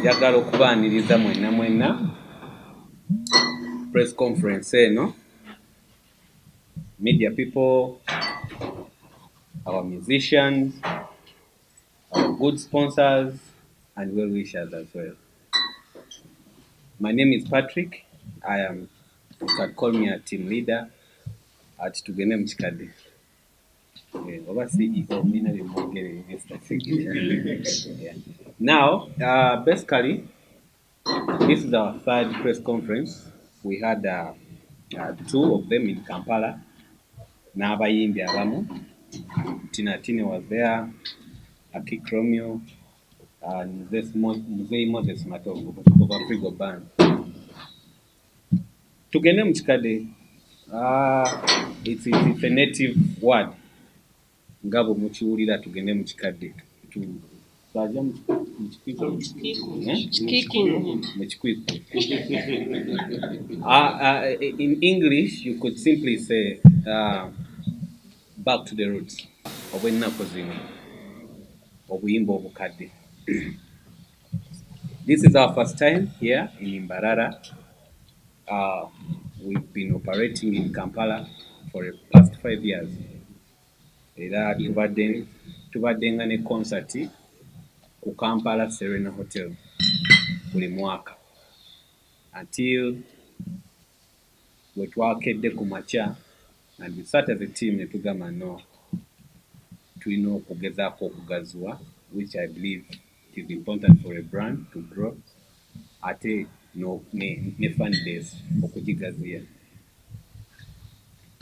njagala okubaaniriza mwenna press conference eno. Media people, our musicians, our good sponsors, and well wishers as well. My name is Patrick. You can call me a team leader at Tugende Kikade. Over CEO, Now, basically, this is our third press conference. We had 2 of them in Kampala. N'abayimbi abamu. Tina was there, Akik Romeo, and this Moses Mato of Afrigo Band. Tugende Kikade, it's a native word. Ngabo mukiwulira tugende mu kikadde. In English, you could simply say back to the roots. Obw'ennaku zino, obuyimba obukadde. This is our first time here in Mbarara. We've been operating in Kampala for the past 5 years. Era tubadde nga ne concert ku Kampala Serena Hotel buli mwaka until we twakedde ku makya, and we sat as a team ne tugamba no, tulina okugezaako okugaziwa, which I believe is important for a brand to grow, ate ne fan base okugigaziya.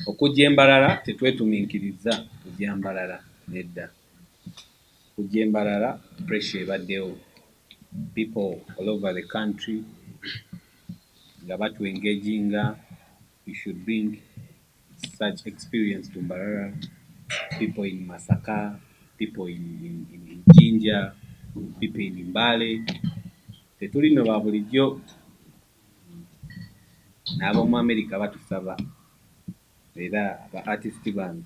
Okujja Mbarara tetwetuminkiriza kujja Mbarara nedda. Kujja Mbarara pressure ebaddewo. People all over the country nga batu engaginga, you should bring such experience to Mbarara. People in Masaka, people in Jinja, people in Mbale. Tetulino ba bulijjo n'ab'omu America batusaba. Era ba artist bano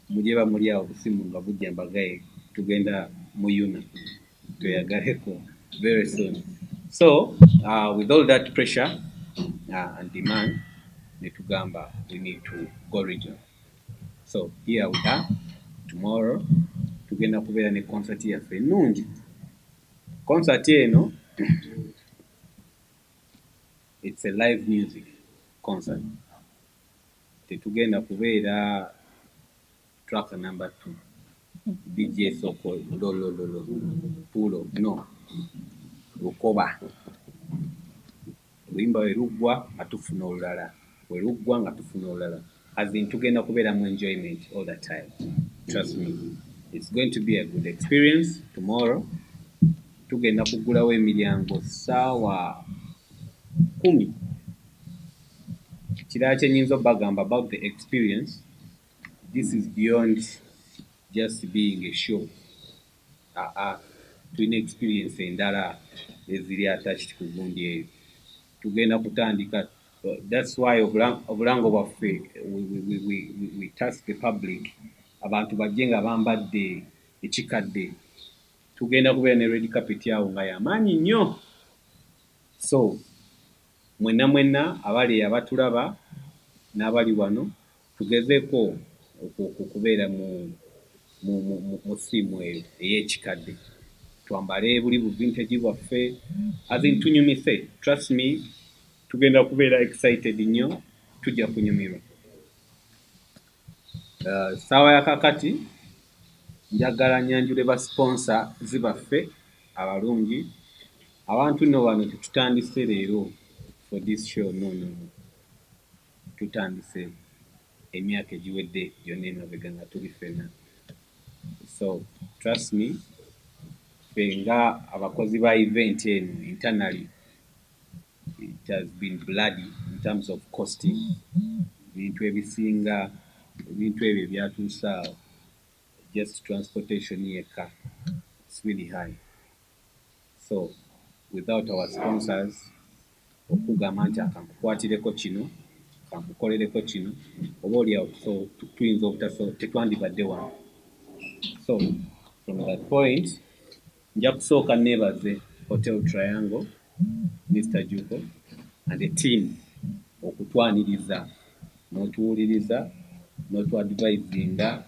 mujye bamuli awo busimu nga bujja mbagaye tugenda mu Yuna tuyagaleko very soon. So with all that pressure and demand, netugamba we need to go regional. So here we are. Tomorrow tugenda kubeera ne concert yaffe ennungi. Concert eno it's a live music concert. Tetugenda kubeera track number 2 DJ Soko lo pulo no lukoba luyimba weruggwa nga tufuna olulala, weruggwa nga tufuna olulala, as in tugenda kubeera mu enjoyment all the time. Trust me, it's going to be a good experience. Tomorrow tugenda kugulawo emiryango ssaawa 10. Kirala kyenyinza obagamba about the experience, this is beyond just being a show. Tulina experience endala eziri attached ku gundi eyo. Tugenda kutandika. That's why obulango bwaffe we task the public, abantu bajje nga bambadde ekikadde. Tugenda kubeera ne red carpet yawo nga y'amaanyi nnyo. So mwenna abali abatulaba n'abali wano tugezeeko okubeera mu simu eyo ey'ekikadde. Twambale buli bu vintage bwaffe, as in tunyumise. Trust me, tugenda kubeera excited nnyo, tujja kunyumirwa. Saawa ya kakati njagala nyanjule ba sponsor zibaffe abalungi. Abantu nno wano tetutandise leero for this show, no. Tutandise emyaka egiwedde gyonna emabega nga tuli ffenna. So trust me, ffe nga abakozi ba event eno internally, it has been bloody in terms of costing. Ebintu ebisinga, ebintu ebyo byatuusa just transportation yekka, it's really high. So without our sponsors, okugamba nti akantukwatireko kino, kankukolereko kino, oba oliawo tuyinza obutaso tetwandibadde wano. So from that point, nja kusooka neebaze Hotel Triangle, Mr. Juko, and the team okutwaniriza n'otuwuliriza n'otwadvisinga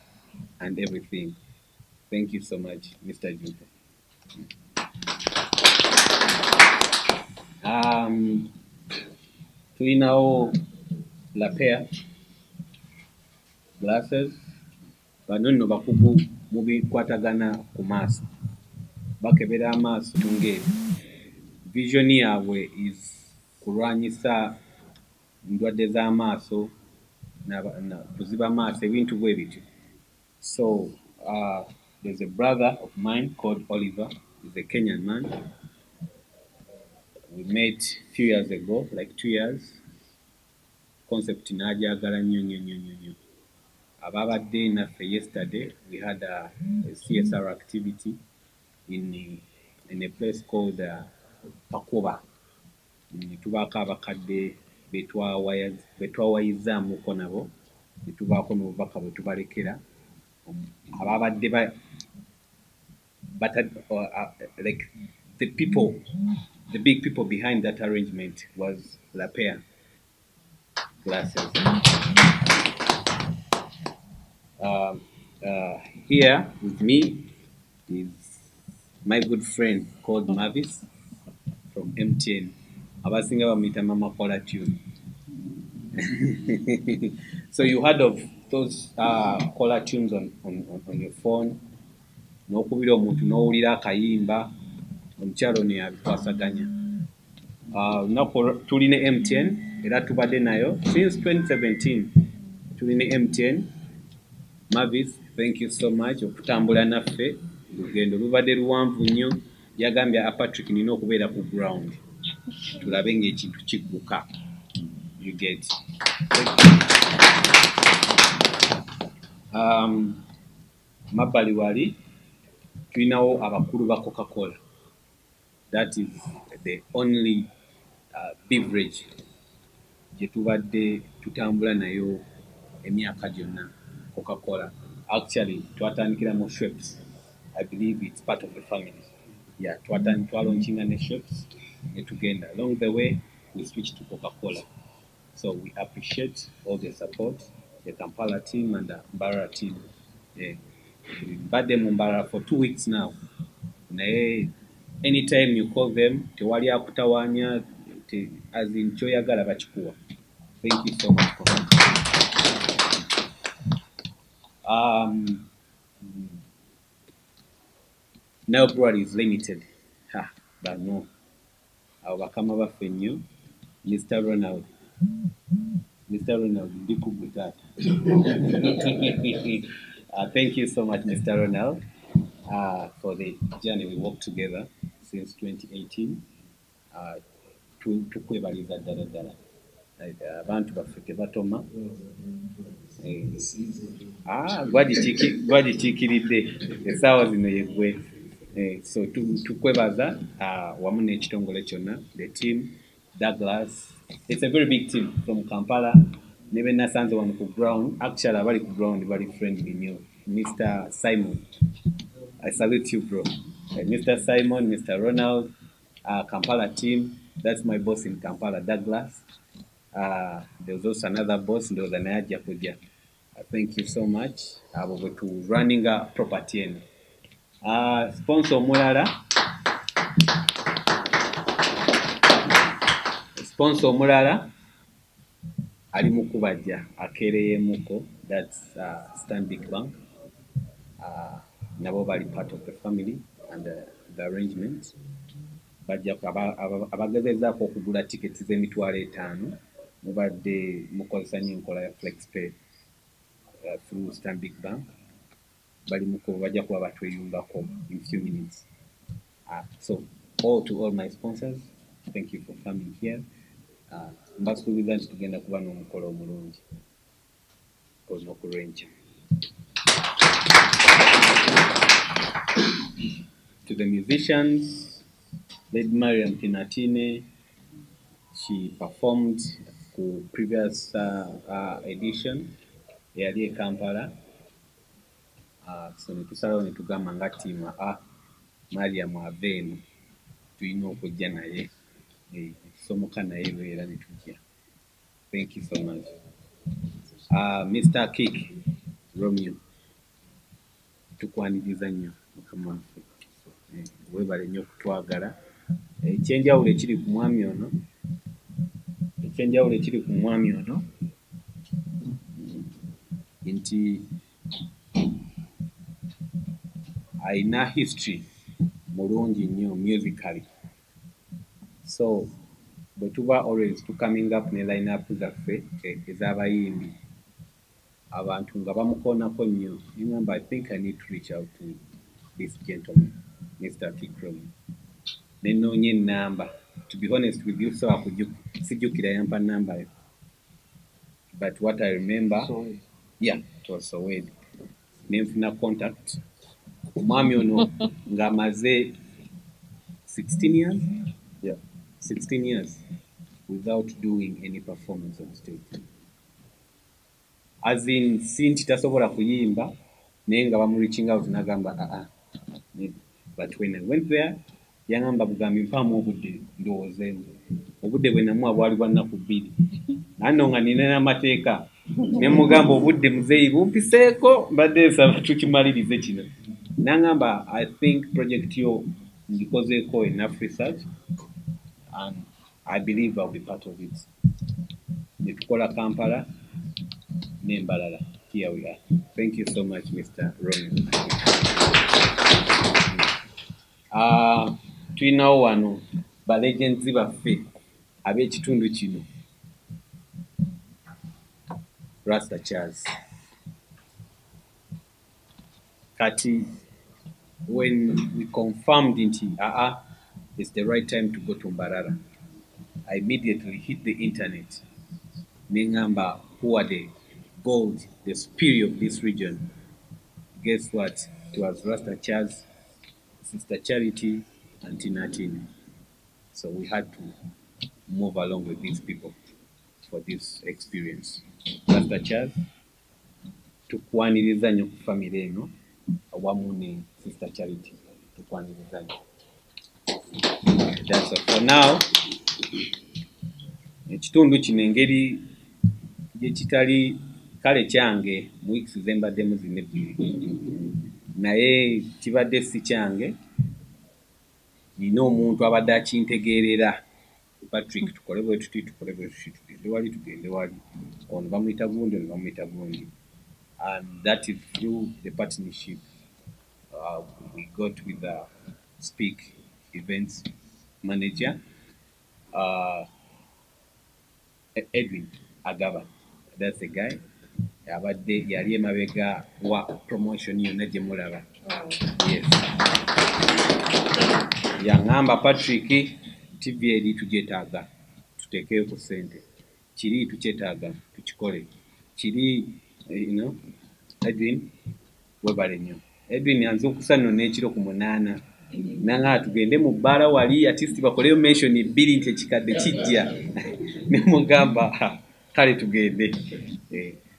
and everything. Thank you so much, Mr. Juko. Tulinawo la pair glasses. Bano nno bakugu mu bikwatagana ku maaso, bakebera amaaso tunge. Vision yaabwe is kulwanyisa ndwadde z'amaaso kuziba amaaso ebintu bwe bityo. So there's a brother of mine called Oliver. He's a Kenyan man. We met a few years ago, like 2 years. Concept najagala nnyo. Ababadde naffe yesterday, we had a CSR activity in a place called Pakoba. Tubaako abakadde betwawayizaamuko nabo, ne tubaako n'obubaka bwe tubalekera. Ababadde like the big people behind that arrangement was La Pair Glasses. Here with me is my good friend called Mavis from MTN. Abasinga bamuyita Mama Kola Tune. So you heard of those Kola tunes on your phone? N'okubira omuntu n'owulira akayimba omukyalo ne yabikwasaganya. Tuli ne MTN era tubadde nayo since 2017. Tuli ne MTN. Mavis, thank you so much okutambula naffe. Lugendo lubadde luwanvu nnyo. Yagambye Patrick nina okubeera ku ground tulabe ng'ekintu kigguka. You get. Mabbali wali tulinawo abakulu ba Coca-Cola. That is the only beverage gye tubadde tutambula nayo emyaka gyonna. Coca-Cola. Actually, twatandikira mu Schweppes. I believe it's part of the family. Yeah, twalaunching ne Schweppes ne tugenda. Along the way, we switched to Coca-Cola. So we appreciate all the support, the Kampala team and the Mbarara team. We've been them in Mbarara for 2 weeks now. Anytime you call them, tewali akutawanya, as in choyagala bachikuwa. Thank you so much for that. Now Brewery is limited. But no. Our Bakama Bafenyu, Mr. Ronald. Mr. Ronald, be cool with that. Thank you so much, Mr. Ronald, for the journey we worked together since 2018. Tukwebaliza ddala. Abantu baffe tebatoma. Gwagikiikiridde essaawa zino yeggwe. So tukwebaza wamu n'ekitongole kyonna, the team, Douglas. It's a very big team from Kampala. Nebe nasanze wano ku ground. Actually, abali ku ground bali friendly nnyo. Mr. Simon. I salute you, bro. Mr. Simon, Mr. Ronald, Kampala team. That's my boss in Kampala, Douglas. There was also another boss, there was an Ayajja Kujja. Thank you so much. We're running a property. Sponsor Mulala ali mukubajja akereyemuko. That's Stanbic Bank. Nabo bali part of the family and the arrangement. Bajja abagezezaako okugula tickets z'emitwalo 5 mubadde mukozesa enkola ya FlexPay through Stanbic Bank. Bali muko bajja kuba batweyungako in few minutes. So to all my sponsors, thank you for coming here. Mbasuubiza nti tugenda kuba n'omukolo omulungi olw'okurenja. To the musicians, Lady Mariam Tinatine, she performed for previous edition yali e Kampala. So netusalawo ne tugamba nga ttiimu Mariam aveeno tulina okujja naye somoka naye lwera ne tujja. Thank you so much. Mr. Kik Romeo, tukwaniriza nnyo mukama waffe, weebale nnyo okutwagala. Ekyenjawulo ekiri ku mwami ono nti alina history mulungi nnyo musically, so bwe tuba always coming up ne line up zaffe ez'abayimbi abantu nga bamukoonako nnyo, ngamba I think I need to reach out to this gentleman, Mr. Kikrom. Ne nnoonya ennamba. To be honest with you, so sijjukira yampa nnamba yo, but what I remember, yeah, it was Sowed. Ne nfuna contact. Omwami ono ng'amaze 16 years? Yeah. 16 years without doing any performance on stage. As in, since tasobola kuyimba, naye nga bamu-reaching out n'agamba But when I went there, yangamba bugambi mpaamu obudde ndowoozeemu. Obudde bwe namuwa bwali bwa nnaku 2. Nanno nga nina n'amateeka. Ne mugamba obudde muzeeyi bumpiseeko, mbadde nsaba tukimalirize kino. N'angamba I think project yo ngikozeeko enough research and I believe I'll be part of it. Ne tukola Kampala ne Mbarara. Here we are. Thank you so much, Mr. Romeo. Tulinawo wano balegenzi baffe ab'ekitundu kino, Rasta Charles. Kati when we confirmed nti it's the right time to go to Mbarara, I immediately hit the internet. Nengamba, who are the gold, the spirit of this region? Guess what? It was Rasta Charles, Sister Charity, and Tinatini. So we had to move along with these people for this experience. Rasta Charles, tukwaniriza nnyo ku family eno awamu ne Sister Charity, tukwaniriza nnyo. That's all for now. Ekitundu kino engeri gye kitali kale kyange mu weeks zembaddemu zino 2, naye kibadde si kyange, nina omuntu abadde akintegeerera. Patrick, tukole bwe tuti, tugende wali, ono bamuyita gundi, ono bamuyita gundi. And that is through the partnership we got with the Speak events manager, Edwin Agaba. That's the guy. Abadde yali emabega wa promotion yonna gye mulaba. Yes. Yangamba Patrick, TV eri tugyetaaga tuteekeyo ku ssente, kiri tukyetaaga tukikole, kiri Edwin webale nnyo. Edwin yanzukusa nno n'ekiro ku 8 nanga tugende mu bbaala wali artist bakoleyo mention 2 nti ekikadde kijja. Ne mugamba kale tugende.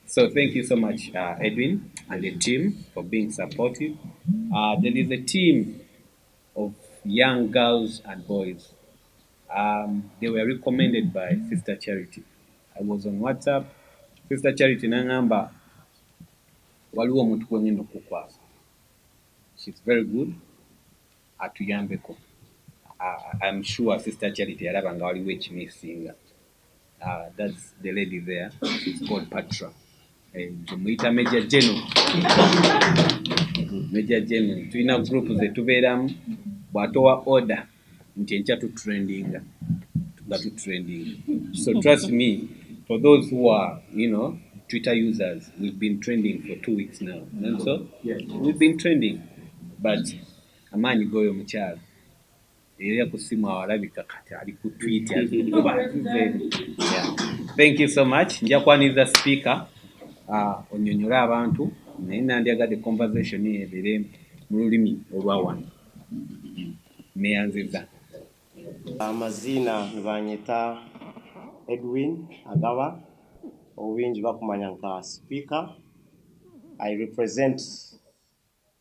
So thank you so much, Edwin and the team for being supportive. There is a team of young girls and boys. They were recommended by Sister Charity. I was on WhatsApp. Sister Charity nangamba waliwo omuntu gwengenda okukwasa. She's very good. Atuyambeko. I'm sure Sister Charity alaba nga waliwo ekimisinga. That's the lady there. She's called Patra. Tumuyita Major General. Major General. Tulina group ze tubeeramu bw'atowa order nti enkya tutrendinga. So trust me, for those who are, Twitter users, we've been trending for 2 weeks now. And so, yeah, we've been trending. But amaanyi goyo mukyala. Era kusimu awalabika kati ali ku Twitter. Thank you so much. Nja kwaniriza speaker onyonyola abantu naye nandyagadde conversation ebere mu lulimi olwawano. Neyanziza. Amazina banyeta Edwin Agaba, obwingi bakumanya nka speaker. I represent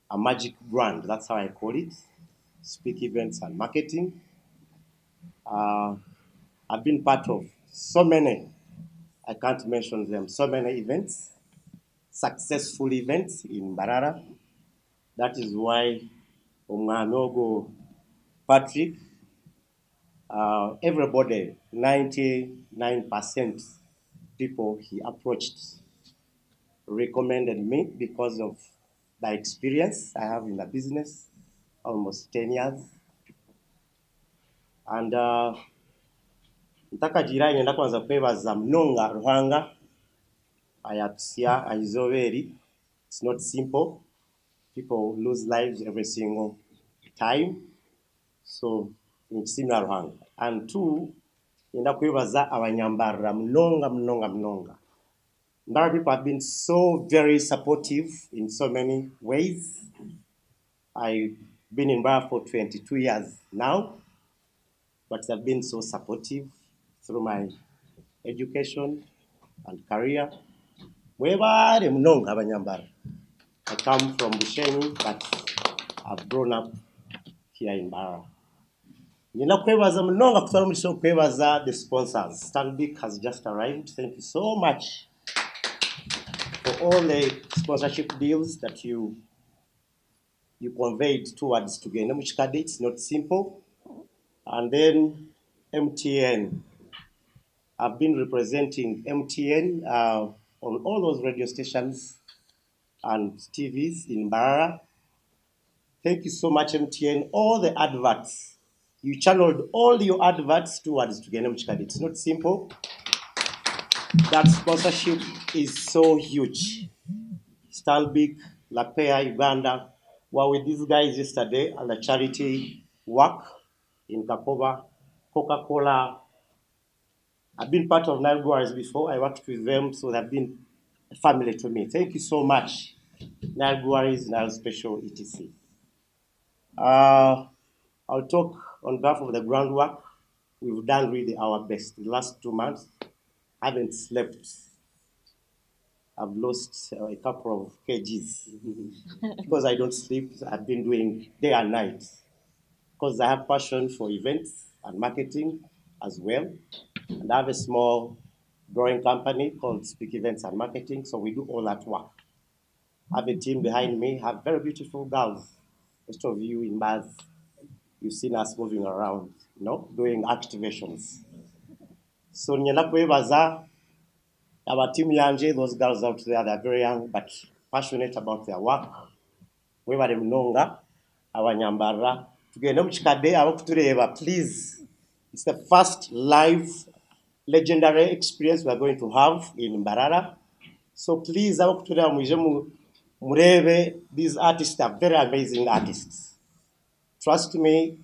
a magic brand, that's how I call it, Speak Events and Marketing. I've been part of so many, I can't mention them, so many events, successful events in Mbarara. That is why Omwanogo Patrick, everybody, 99% people he approached recommended me because of the experience I have in the business, almost 10 years. And ntakagira ngenda kwanza kwebaza mnonga Ruhanga ayatusia aizoberi. It's not simple. People lose lives every single time. So nchimira Ruhanga. And two, ngenda kwebaza abanyambarara mnonga. Mbarara people have been so very supportive in so many ways. I've been in Mbarara for 22 years now, but they've been so supportive through my education and career. Mwebale mnonga abanyambarara. I come from Bushenyi, but I've grown up here in Mbarara. Nina kwebaza mnonga kutwala mulisho kwebaza the sponsors. Stanbic has just arrived. Thank you so much for all the sponsorship deals that you conveyed towards Tugende Kikade. It's not simple. And then MTN. I've been representing MTN on all those radio stations and TVs in Mbarara. Thank you so much, MTN. All the adverts, you channeled all your adverts towards Tugende Kikade. It's not simple. That sponsorship is so huge. Stanbic, Lapea, Uganda were with these guys yesterday on the charity work in Kakova, Coca-Cola. I've been part of NKORE before. I worked with them, so they've been a family to me. Thank you so much, NKORE, Nile Special, etc. I'll talk on behalf of the groundwork. We've done really our best. The last 2 months, I haven't slept. I've lost a couple of kgs because I don't sleep. I've been doing day and night because I have passion for events and marketing as well. And I have a small growing company called Speak Events and Marketing, so we do all that work. I have a team behind me, have very beautiful girls. Most of you in Baz, you've seen us moving around, doing activations. So nyenda kwebaza our team yanje, those girls out there, they're very young but passionate about their work. Webale mnonga abanyambarara tugende mu Kikade abakutureba, please. It's the first live legendary experience we are going to have in Mbarara. So please, abakutureba muje murebe. These artists are very amazing artists. Trust me,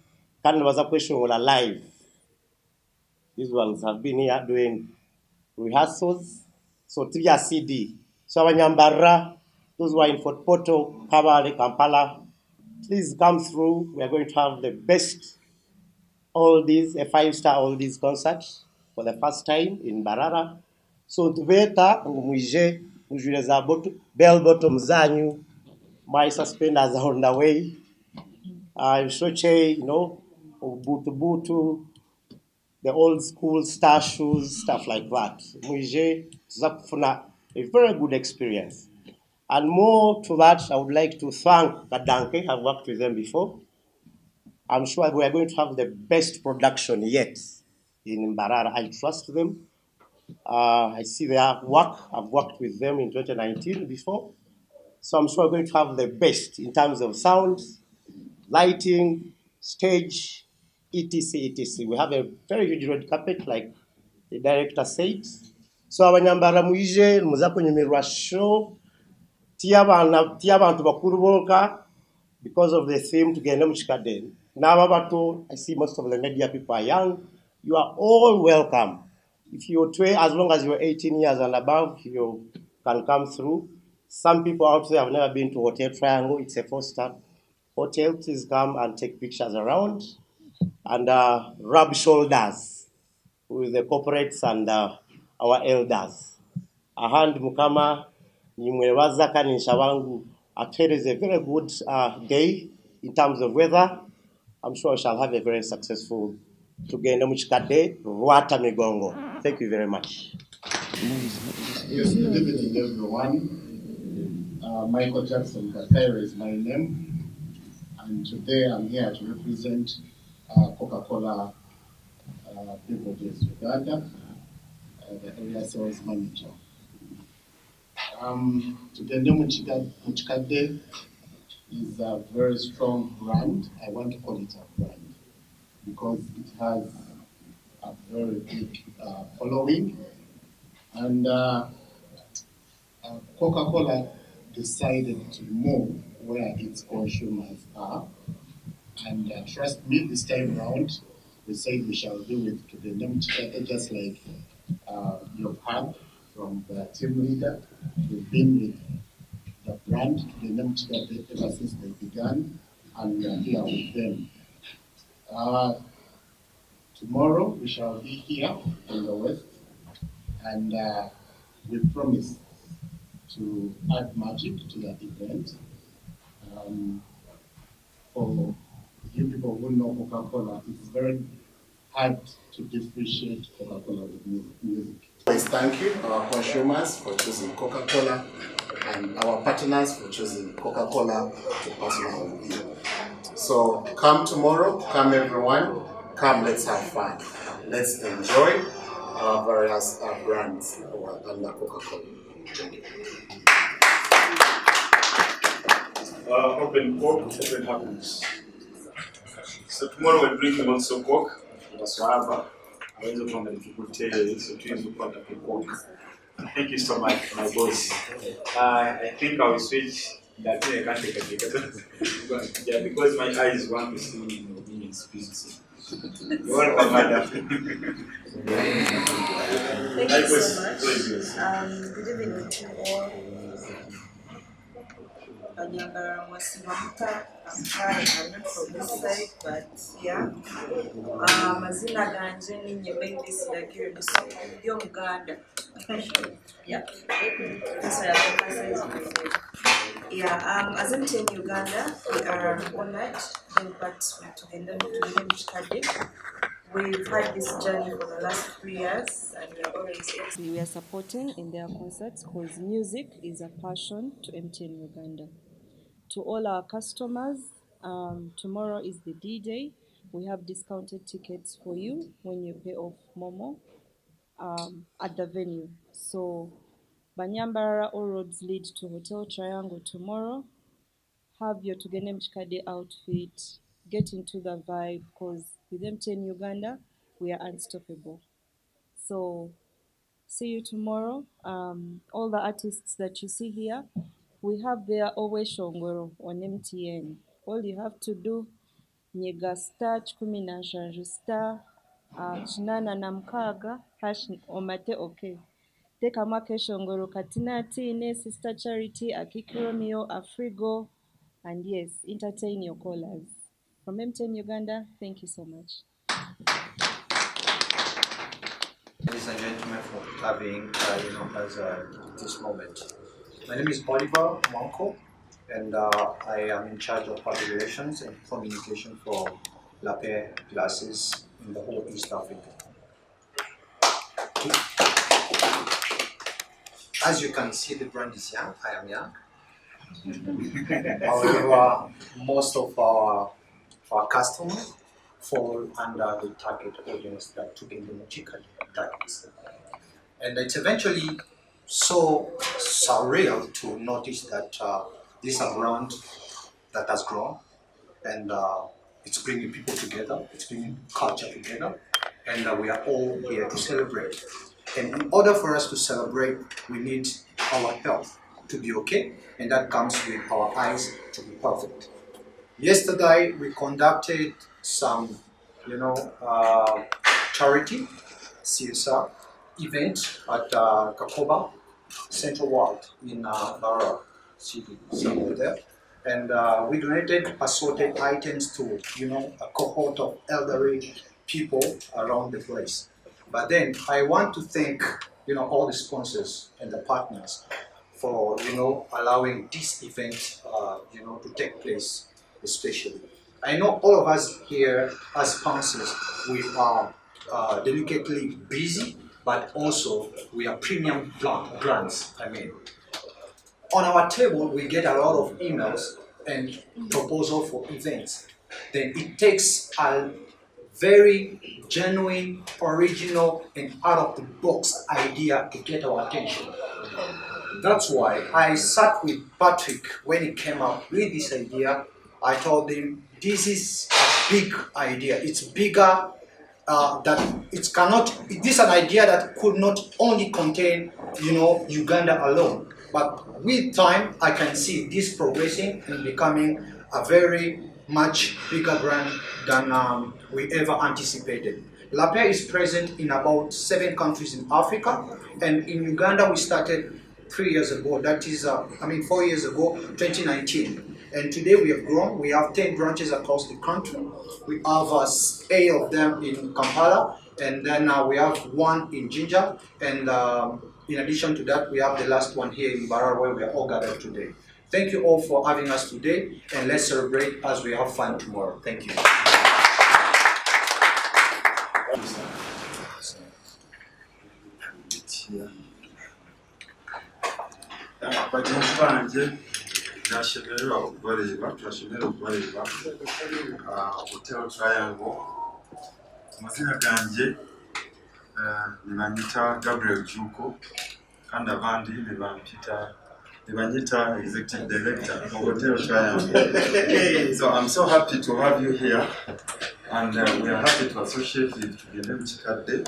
can was a question will live. These ones have been here doing rehearsals. So 3 CD. So abanyambarara, those who are in Fort Portal, Kabale, Kampala, please come through. We are going to have the best oldies, a 5-star oldies concert for the first time in Mbarara. So tubeta mwije mujuleza bell bottom zanyu. My suspenders are on the way. Shoche, butu, the old school star shoes, stuff like that. Mwije zapfuna a very good experience. And more to that, I would like to thank Kadanke. I've worked with them before. I'm sure we are going to have the best production yet in Mbarara. I trust them. I see their work. I've worked with them in 2019 before. So I'm sure we're going to have the best in terms of sound, lighting, stage, etc. We have a very huge red carpet, like the director said. So abanyambara mwije muza kunyumirwa show tiabantu bakuru bonka because of the theme Tugende Kikade. Now I see most of the media people are young. You are all welcome. If you're 12, as long as you're 18 years and above, you can come through. Some people out there have never been to Hotel Triangle. It's a 4-star hotel. Please come and take pictures around and rub shoulders with the corporates and our elders. Ahand Mukama nimwebaza kanisha wangu. It is a very good day in terms of weather. I'm sure I shall have a very successful Tugende mu Kikade, Rwata Migongo. Thank you very much. Yes, good evening, everyone. Michael Jackson Katire is my name, and today I'm here to represent Coca-Cola Beverages Uganda, the area sales manager. Tugende mu Kikade is a very strong brand. I want to call it a brand because it has a very big following, and Coca-Cola decided to move where its consumers are, and trust me, this time around, we said we shall do it to the name Kikade, just like you've heard from the team leader. We've been with the brand to the name Kikade ever since they began, and we are here with them. Tomorrow we shall be here in the West, and we promise to add magic to the event. For you people who know Coca-Cola, it's very hard to differentiate Coca-Cola with music. Please thank you, our consumers, for choosing Coca-Cola, and our partners for choosing Coca-Cola to partner with you. So come tomorrow, come everyone, come, let's have fun. Let's enjoy our various brands under Coca-Cola. Thank you. Open Coke, open happiness. So tomorrow we're drinking also Coke, Waswahaba. I was from the people so please report the Coke. Thank you so much, my boss. I think I will switch that way. I can't take a picture. Yeah, because my eyes want to see me in speech. You're welcome, madam. Thank you so much. Good evening to all. Mbarara was Mamuta. I'm not from this side, but yeah. Mazina ganje ninye babies ndagire byo Uganda. Yeah. So yeah, as I'm in Uganda, we are honored but Tugende mu Kikade. We've had this journey for the last 3 years, and we are supporting in their concerts because music is a passion to MTN Uganda. To all our customers, tomorrow is the D-Day. We have discounted tickets for you when you pay off Momo at the venue. So, Banyambarara, all roads lead to Hotel Triangle tomorrow. Have your Tugende Kikade outfit, get into the vibe, because with MTN Uganda, we are unstoppable. So, see you tomorrow. All the artists that you see here, we have their always Shongoro on MTN. All you have to do, nyega star 17 star 86 hash omate okay. Tekamu akeshongoro katinatine, Sister Charity, Akikiromio, Afrigo, and yes, entertain your callers. From MTN Uganda, thank you so much. Ladies and gentlemen, for having us this moment. My name is Oliver Monko, and I am in charge of public relations and communication for Lape Glasses in the whole East Africa. As you can see, the brand is young. I am young. However, most of our customers fall under the target audience that Tugende Kikade targets. And it's eventually so surreal to notice that this is a brand that has grown, and it's bringing people together, it's bringing culture together, and we are all here to celebrate. And in order for us to celebrate, we need our health to be okay, and that comes with our eyes to be perfect. Yesterday, we conducted some, charity CSR event at Kakoba Central Ward in Mbarara City, somewhere there. And we donated assorted items to, a cohort of elderly people around the place. But then I want to thank, all the sponsors and the partners for, allowing this event, to take place, especially. I know all of us here as sponsors, we are delicately busy, but also we are premium brands. I mean, on our table, we get a lot of emails and proposal for events. Then it takes a very genuine, original, and out-of-the-box idea to get our attention. That's why I sat with Patrick when he came up with this idea. I told him, this is a big idea. It's bigger that it cannot, this is an idea that could not only contain, Uganda alone. But with time, I can see this progressing and becoming a very much bigger brand than we ever anticipated. Lapierre is present in about 7 countries in Africa, and in Uganda we started 3 years ago, 4 years ago, 2019. And today we have grown, we have 10 branches across the country. We have 8 of them in Kampala, and then we have 1 in Jinja, and in addition to that, we have the last one here in Mbarara where we are all gathered today. Thank you all for having us today, and let's celebrate as we have fun tomorrow. Thank you. Bagenzi banjye nashemererwa okubareba Hotel Triangle. Amazina ganjye nibanyita Gabriel Juko kandi abandi nibanyita Executive Director of Hotel Triangle. So I'm so happy to have you here, and we are happy to associate with Kikade.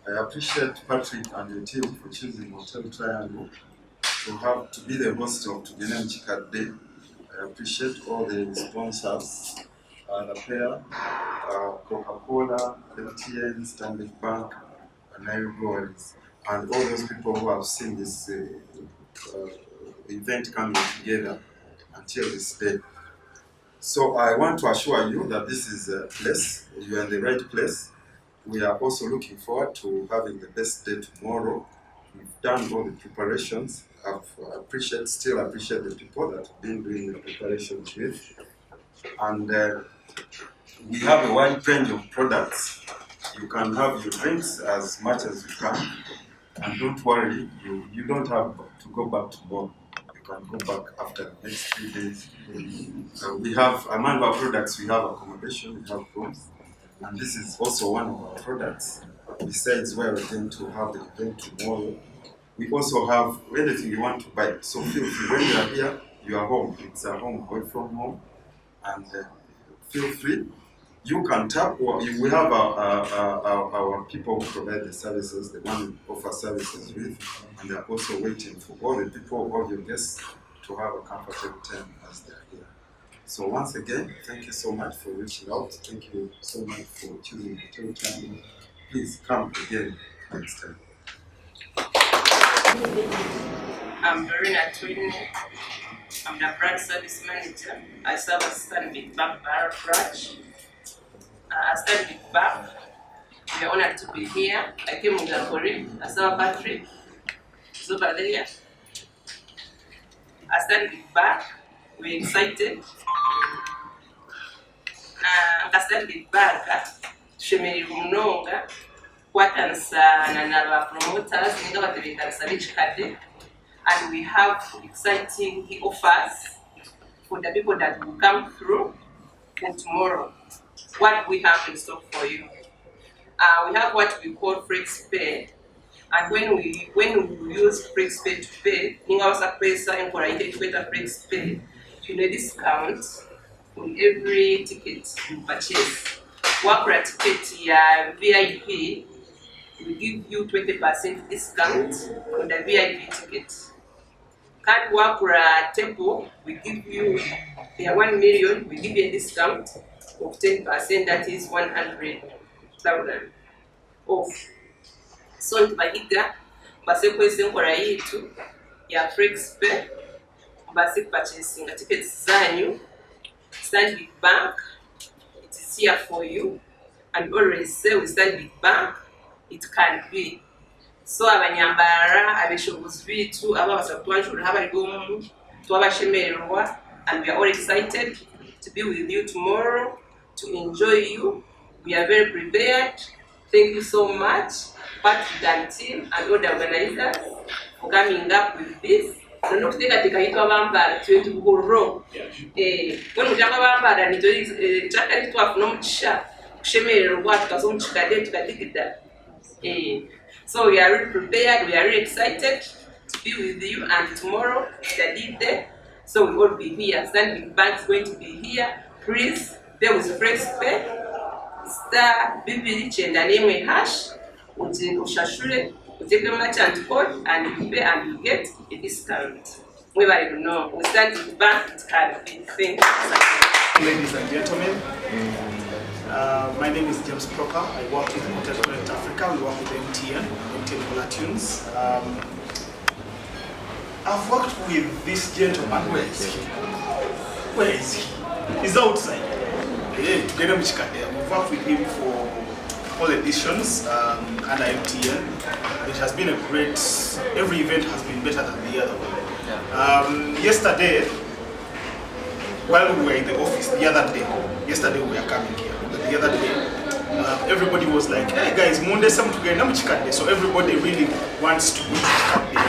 I appreciate Patrick and the team for choosing Hotel Triangle to be the host of Kikade. I appreciate all the sponsors, Lapierre, Coca-Cola, MTN, Stanbic Bank, and Nairobi, and all those people who have seen this event coming together until this day. So I want to assure you that this is a place, you are in the right place. We are also looking forward to having the best day tomorrow. We've done all the preparations. Still appreciate the people that have been doing the preparations with. And we have a wide range of products. You can have your drinks as much as you can. And don't worry, you don't have to go back to work. You can go back after the next 3 days. We have, among our products, we have accommodation, we have rooms. And this is also one of our products. Besides where we're going to have the event tomorrow, we also have anything you want to buy. So feel free, when you are here, you are home. It's a home away from home. And feel free. You can tap, or we have our people who provide the services, the one we offer services with, and they're also waiting for all the people, all your guests, to have a comfortable time as they're here. So once again, thank you so much for reaching out. Thank you so much for choosing Hotel Triangle. Please come again next time. I'm Marina Twin. I'm the brand service manager. I serve as Stanbic Bank Mbarara branch. As Stanbic Bank, we are honored to be here. I came with Ankole. I saw Patrick. It's over there. As Stanbic Bank, we're excited. As Stanbic Bank, tushemeri munonga kwatanisana na promoters Kikade, and we have exciting offers for the people that will come through for tomorrow. What we have in stock for you. We have what we call flex pay, and when we use flex pay to pay, ningawasa pesa encourage kweta flex pay, you know, discount on every ticket you purchase. Wakura ticket ya VIP, we give you 20% discount on the VIP ticket. Card Wakura Temple, we give you, they are 1 million, we give you a discount of 10%, that is 100,000 off. So tubahiga base kwese nkora yitu ya flex pay, base purchasing tickets zanyu. Stanbic Bank, it is here for you, and always say with Stanbic Bank it can be. So abanyambara abeshobozi bitu aba basatwanjura habari gomu twabashemererwa, and we are all excited to be with you tomorrow, to enjoy you. We are very prepared. Thank you so much, Patrick and team and all the organizers for coming up with this. So not take a Mbarara to go wrong. When we talk about Mbarara, it is Chakari to have no chat. Shemer what was on Kikade to Kikade. So we are really prepared, we are really excited to be with you, and tomorrow is the day. So we will be here. Standing Bank is going to be here. Please, there was a fresh pay. Star BBD and the name hash. Ushashure, take the merchant code and you pay and you get a discount. We will know. We stand in Bank card. Thank you. Ladies and gentlemen, my name is James Proper. I work with Entertainment Africa. We work with MTN Tunes. I've worked with this gentleman. Where is he? Where is he? He's outside. Tugende Kikade. We've worked with him for all editions under MTN. It has been a great, every event has been better than the other one. Yesterday, while we were in the office, yesterday we were coming here. The other day, everybody was like, hey guys, Monday some Tugende Kikade. So everybody really wants to go to Kikade.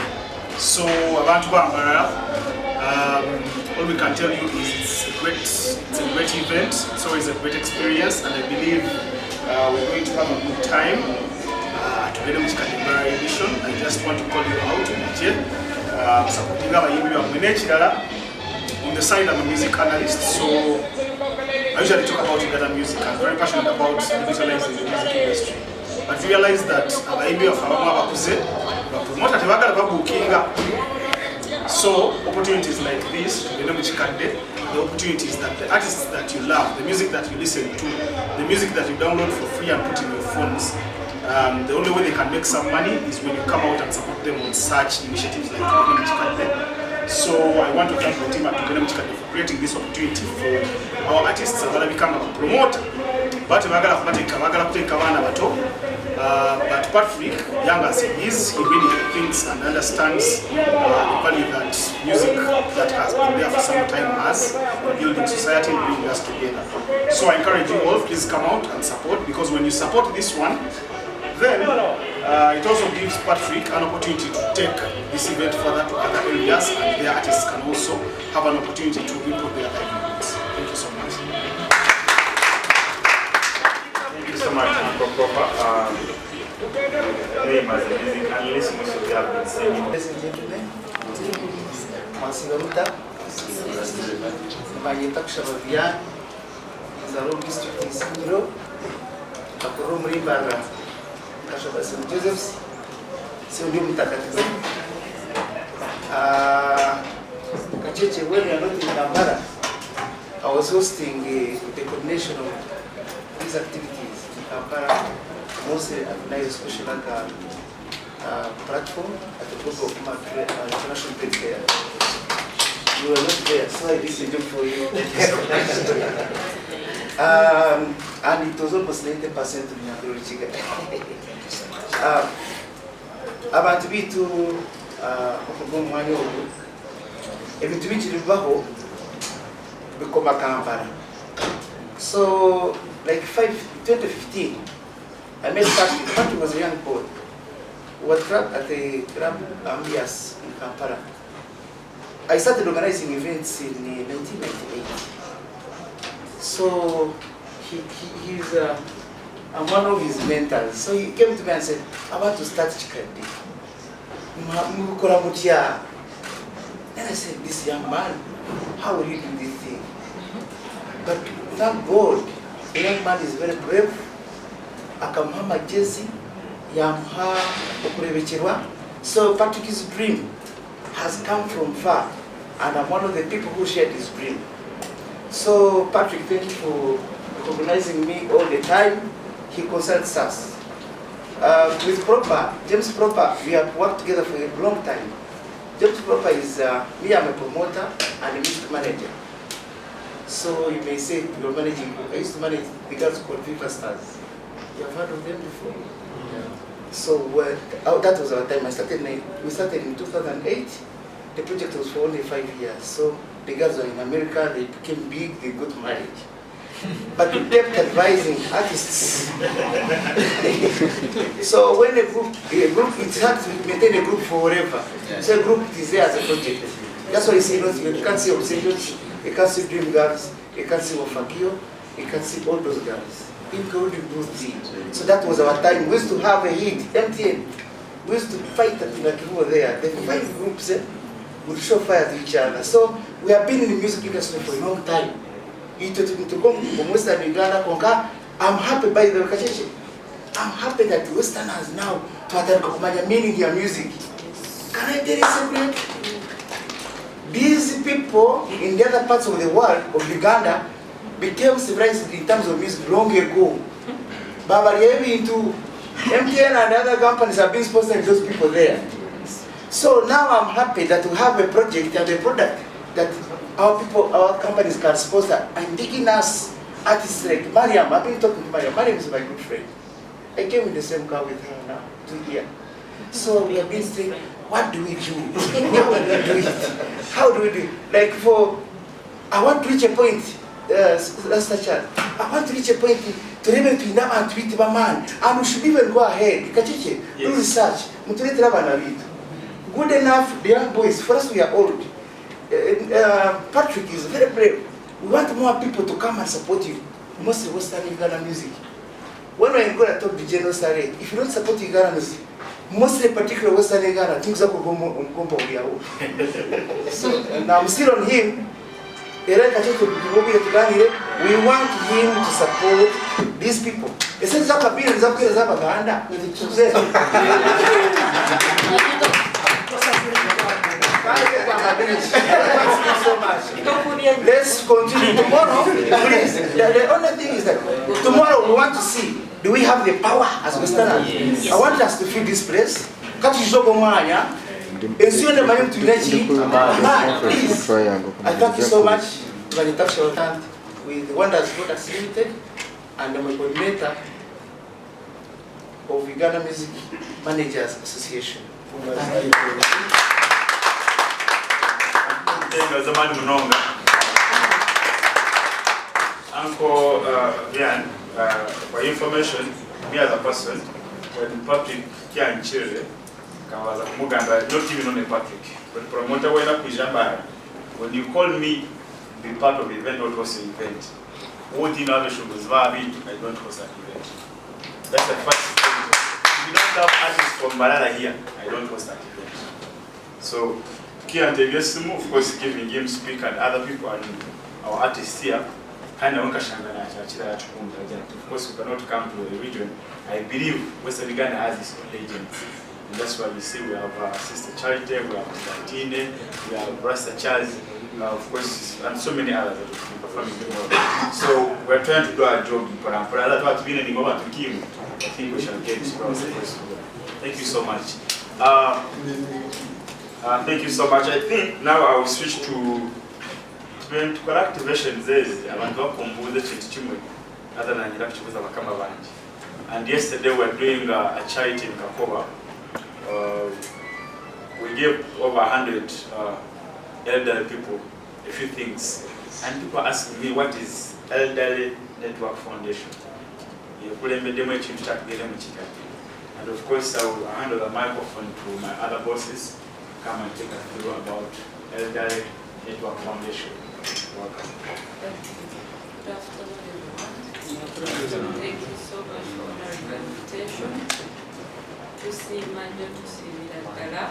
So abantu Mbarara, all we can tell you is it's a great event. It's always a great experience, and I believe we're going to have a good time. Tugende Kikade Mbarara edition. I just want to call you out on the side. I'm a music analyst, so I usually talk about Uganda music. I'm very passionate about digitalizing the music industry. But realize that so opportunities like this, the opportunities that the artists that you love, the music that you listen to, the music that you download for free and put in your phones, the only way they can make some money is when you come out and support them on such initiatives like Tugende Kikade. So I want to thank the team at Tugende Kikade for creating this opportunity for our artists that will become a promoter. But Patrick, young as he is, he really thinks and understands the value that music that has been there for some time has in building society and bringing us together. So I encourage you all, please come out and support, because when you support this one, then it also gives Patrick an opportunity to take this event further to other areas, and their artists can also have an opportunity to improve their livelihoods. Thank you so much. Thank you so much, Proper. Name as a music analyst, most of you have been singing. Ladies and gentlemen, Mansingaruta, Magenta Kshavavia, Zaro District in Singiro, Takuru Mbarara, Kashavas St. Joseph's, Sodium Takatiza. Kacheche, when we are not in Mbarara, I was hosting the coordination of these activities in Kampala. Mostly at Nile Social platform at the group of international trade fair. You were not there, so I did the job for you. And it was almost 90% to Nyandoro Chiga. Abantu bitu okugomwanya ogu ebintu bikirivaho bikoma Kampala. So like 2015, I met Patrick. Patrick was a young boy who was trapped at the Grand Ambias in Kampala. I started organizing events in 1998. So he's I'm one of his mentors. So he came to me and said, I want to start Kikade. And I said, this young man, how will you do this thing? But thank God, the young man is very brave. Akamuha Jesse, Yamha Okurebecherwa. So Patrick's dream has come from far, and I'm one of the people who shared his dream. So Patrick, thank you for recognizing me all the time. He consults us. With Proper, James Proper, we have worked together for a long time. James Proper is, me, I'm a promoter and a music manager. So you may say you're managing, I used to manage the girls called Viva Stars. You have heard of them before? Yeah. So that was our time. We started in 2008, the project was for only 5 years. So the girls were in America, they became big, they got married. But we kept advising artists. So when a group it's hard to maintain a group forever. So a group is there as a project. That's why you see, you can't see Obsessions, you can't see Dream Girls, you can't see Wafakio, you can't see all those girls, including Bruce Z. So that was our time. We used to have a hit, MTN. We used to fight at Nakivu there. The 5 groups would show fire to each other. So we have been in the music industry for a long time. Western Uganda, I'm happy by the Kacheche. I'm happy that Westerners now to meaning their music. Can I tell you something? These people in the other parts of the world, of Uganda, became civilized in terms of music long ago. But into MTN and other companies have been sponsoring those people there. So now I'm happy that we have a project and a product that our people, our companies can sponsor and taking us artists like Mariam. I've been talking to Mariam. Mariam is my good friend. I came in the same car with her now to here. So we have been saying, what do we do? How do we do it? How do we do it? Like I want to reach a point, I want to reach a point to be able to now and tweet my man. And we should even go ahead. Do research. Good enough, the young boys. For us, we are old. Patrick is very brave. We want more people to come and support you. Mostly Western Uganda music. When we're in Angola, talk to General Sare, if you don't support Uganda music, mostly particular Western Uganda, things are going on. So now I'm still on him. We want him to support these people. Let's continue tomorrow. Please. The only thing is that tomorrow we want to see, do we have the power as Westerners? Yes. I want us to fill this place. Please. I thank you so much with Wonders Products Limited and I'm a coordinator of Uganda Music Managers Association. Uncle Vian, for information, me as a person, when Patrick can chile, Kawaza Muganda, not even on a Patrick, but promoter when you call me be part of the event, what was the event? What in other shows was I don't host that event. That's the first thing. If you don't have artists from Mbarara here, I don't host that event. So Kikade, of course, giving him speak and other people and our artists here. Of course, we cannot come to the region. I believe Western Uganda has its own legends. And that's why we see we have Sister Charity, we have Tugende, we have Rasta Charles, of course, and so many others that will be performing tomorrow. So we're trying to do our job in Parampara. That's what we're doing over to Kim. I think we shall get this process. Thank you so much. Thank you so much. I think now I will switch to activation and yesterday we were doing a charity in Kakova. We gave over 100 elderly people a few things, and people asking me what is Elderly Network Foundation. And of course I will hand over the microphone to my other bosses to come and take us through about Elderly Network Foundation. Welcome. Good afternoon, everyone. Thank you so much for honoring the invitation to see Manja, to see Mbarara.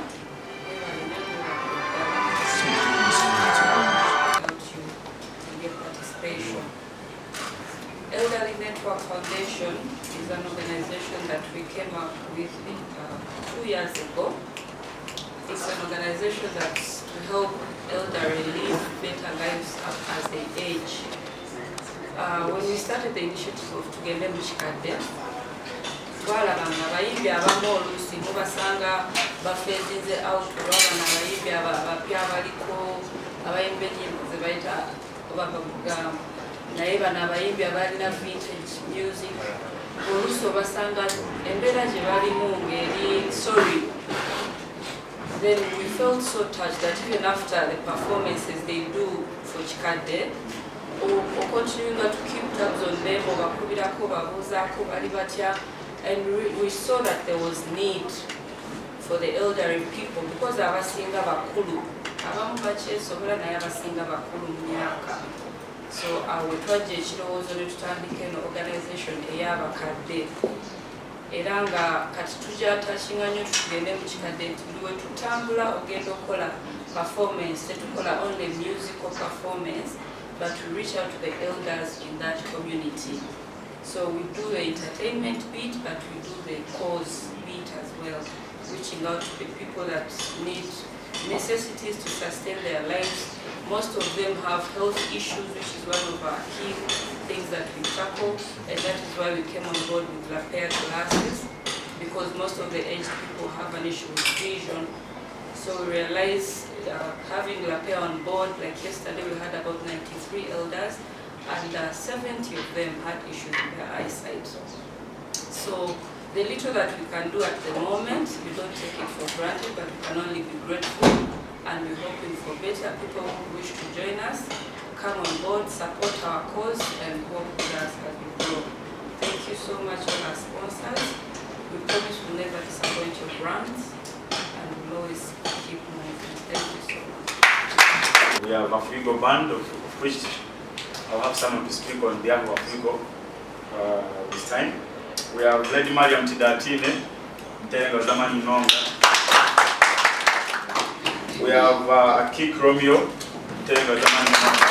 Participation. Elderly Network Foundation is an organization that we came up with 2 years ago. It's an organization that help elderly live better lives as they age. When we started the initiative of Tugende Kikade, balabanga abayimbi abamu oluusi mubasanga bafeezinze out olwabana abayimbi abapya abaliko abayimbi ennyimbo ze bayita oba bavuga naye bano abayimbi abalina vintage music oluusi obasanga embeera gye balimu ng'eri sorry then we felt so touched that even after the performances they do for Kikade, or continuing to keep tabs on them, and we saw that there was need for the elderly people because abasinga bakulu abamu bakyesobola naye abasinga bakulu mu myaka. So we twaje ekirowoozo ne tutandika eno organisation ey'abakadde era nga kati tujja tashinga nnyo tugende mu Kikade nti buli we tutambula ogenda okukola performance, tetukola only musical performance but to reach out to the elders in that community. So we do the entertainment bit, but we do the cause bit as well, reaching out to the people that need necessities to sustain their lives. Most of them have health issues, which is one of our key things that we tackle, and that is why we came on board with repair classes, because most of the aged people have an issue with vision. So we realized having repair on board, like yesterday we had about 93 elders, and 70 of them had issues with their eyesight. So the little that we can do at the moment, we don't take it for granted, but we can only be grateful, and we're hoping for better people who wish to join us, come on board, support our cause, and work with us as we grow. Thank you so much all our sponsors. We promise we'll never disappoint your brands, and we'll always keep moving. Thank you so much. We have a Figo band of which I'll have someone to speak on behalf of Figo this time. We have Lady Mariam Tidatine, Tenga Zamani Nonga. We have Akik Romeo, Tenga Zamani Nonga.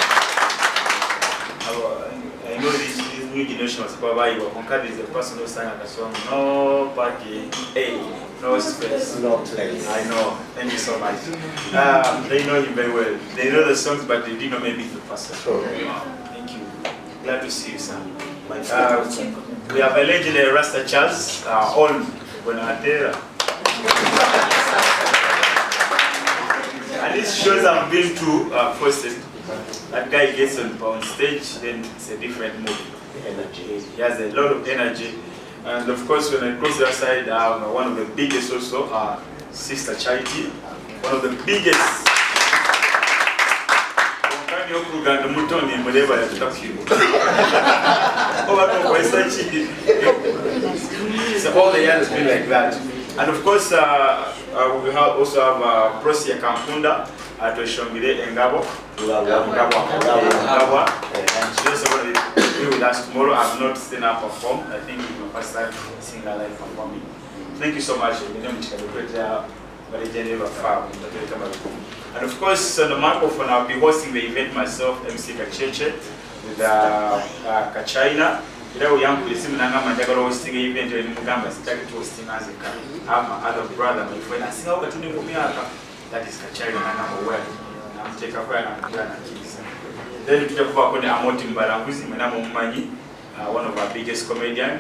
I know this new generation was probably Kikade is the person who sang the song No Parking, hey, no space, no place. I know, thank you so much. They know him very well. They know the songs, but they didn't know maybe the person. Sure. Thank you. Glad to see you, son. We have a legendary Rasta Charles, on Bonatera. And these shows I've been to first, that guy gets on stage, then it's a different mood. Energy. He has a lot of energy. And of course, when I cross the other side, one of the biggest also, Sister Charity, one of the biggest. So all the years has been like that. And of course, we also have Prosia Kampunda at Shongire Ngabo. And she's also going to be with us tomorrow. I've not seen her perform. I think it's my first time seeing her live performing. Thank you so much. And of course, on the microphone, I'll be hosting the event myself, MC Kacheche, with Kachina. Today we are hosting the event in Mugamba. Started hosting as a I'm my other brother, my friend. I sing over to Mumiaka. That is Kachina, and I'm aware. I'm taking a friend and kids. Then we talk about Mbarara, who is one of our biggest comedian,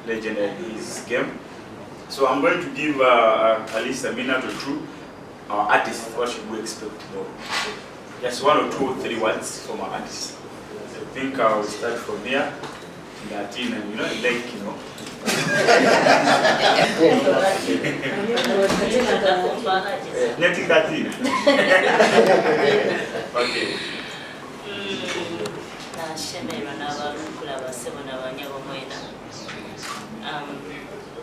legend in his game. So I'm going to give at least a minute or two. Artists, what should we expect to know? Just 1 or 2 or 3 words from our artists. I think I'll start from here. Latin, and like, Native Latin. Okay.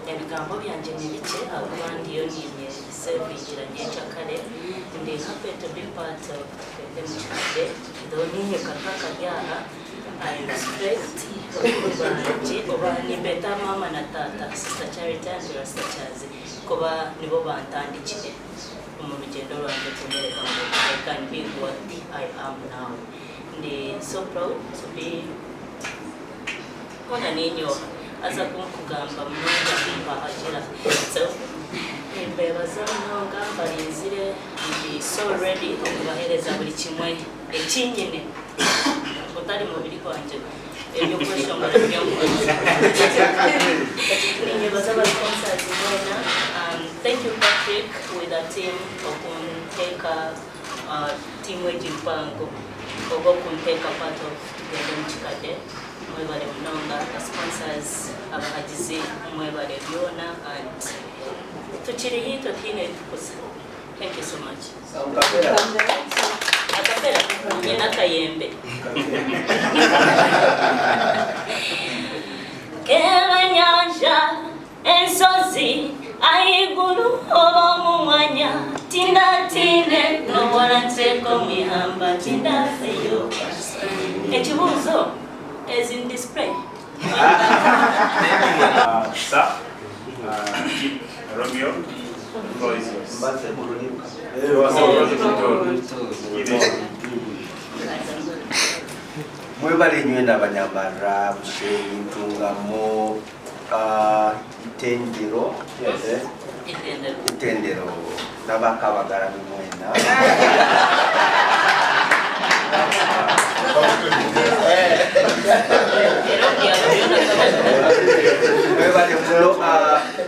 Ebigambo byanje nibice abandi yo nimye service Kikade. They happen to be part of the Kikade. Doni kakaka byaha I respect oba ni beta mama na tata Sister Charity and Rasta Charles kuba nibo bantandikire mu rugendo rwanjye kumereka ngo I can be what I am now. Ndi so proud to be kona ninyo aza kumukugamba mmoja bimba agira so imbebaza nonga barinzire ndi so ready kubahereza buri kimwe ekinyene utari mubiri kwanje ebyo kweshonga byo thank you Patrick with the team okunteka team wejimpango okunteka part of the Kikade. Mwebale mnonga sponsors abahagize mwebale byona and tukiri hito tine tukusa Thank you so much. Akapera nyina kayembe. Kera nyanja ensozi aigulu oba mumwanya tinda tine no wananseko mihamba tinda feyo. Ekibuzo is in display. Sir, Romeo, the floor is yours. Mwebale nywena abanyambara Bushenyi Ntungamo Itendero Itendero n'abakabagara bimwena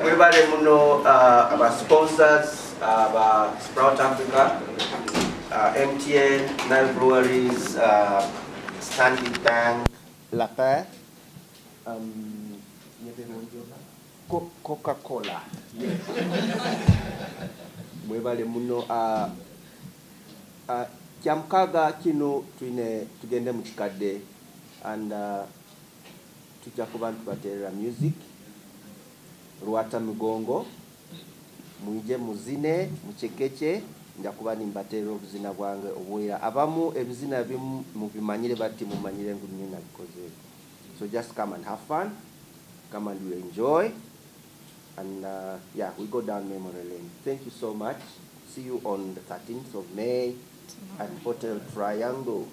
mwebale muno aba sponsors aba Sprout Africa, MTN, Nile Breweries, Standard Bank, La Paix, Coca-Cola. Mwebale muno kyamkaga kino tugende mu Kikade and tujja kuba tubaterera music Rwata Migongo mwije muzine muchekeche nja kuba nimbaterera obuzina bwange obwera abamu ebizina bimu mubimanyire bati mumanyire ngumye nabikoze. So just come and have fun, come and you enjoy, and yeah, we go down memory lane. Thank you so much. See you on the 13th of May at Hotel Triangle.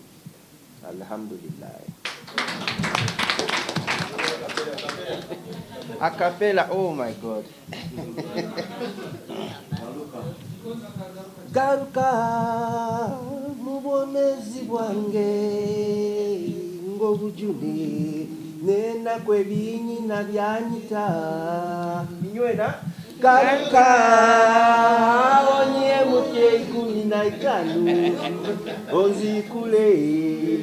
Alhamdulillah. A cappella, oh my God. Garuka mubonezi bwange ngobujuni nena kwebinyi na byanyita binywena garuka onye mutye 15 onzikule